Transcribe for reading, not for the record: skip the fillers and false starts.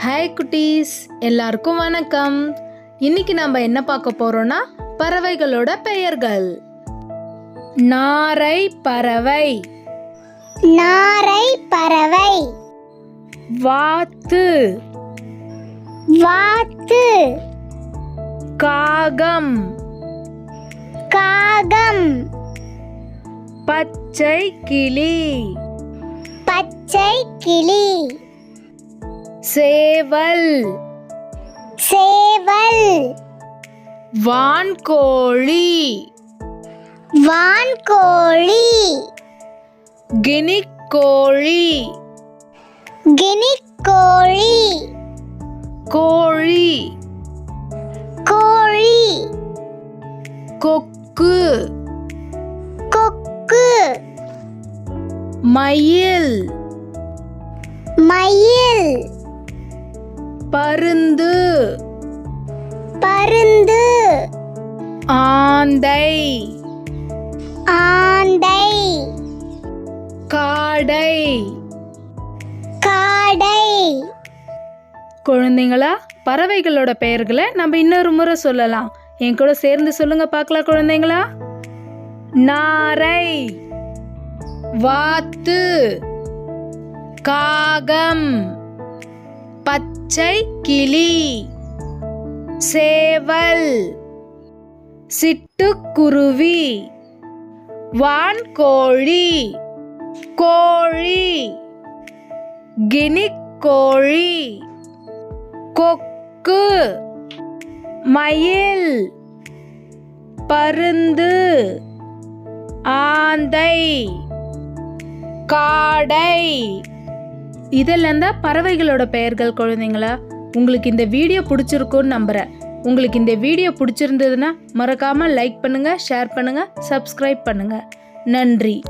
Hi குட்டீஸ், எல்லாருக்கும் வணக்கம். இன்னைக்கு நம்ம என்ன பார்க்க போறோம்னா பறவைகளோட பெயர்கள். நாரை பறவை, நாரை பறவை. வாத்து, வாத்து. காகம், காகம். பச்சை கிளி, பச்சை கிளி. சேவல், சேவல். வான்கோழி, வான்கோழி. கினிக்கோழி, கினிக்கோழி. கோழி, கோழி. கொக்கு, கொக்கு. மயில், மயில். பருந்து, பருந்து. ஆந்தை, ஆந்தை. காடை. காடை. குழந்தைங்களா, பறவைகளோட பெயர்களை நம்ம இன்னொரு முறை சொல்லலாம். என் கூட சேர்ந்து சொல்லுங்க பார்க்கலாம் குழந்தைங்களா. நாரை, வாத்து, காகம், பச்சை கிளி, சேவல், சிட்டுக்குருவி, வான்கோழி, கோழி, கினிக்கோழி, கொக்கு, மயில், பருந்து, ஆந்தை, காடை. இதெல்லாம் தான் பறவைகளோட பெயர்கள் குழந்தைங்களா. உங்களுக்கு இந்த வீடியோ பிடிச்சிருக்குன்னு நம்புகிறேன். உங்களுக்கு இந்த வீடியோ பிடிச்சிருந்ததுன்னா மறக்காமல் லைக் பண்ணுங்கள், ஷேர் பண்ணுங்கள், சப்ஸ்கிரைப் பண்ணுங்கள். நன்றி.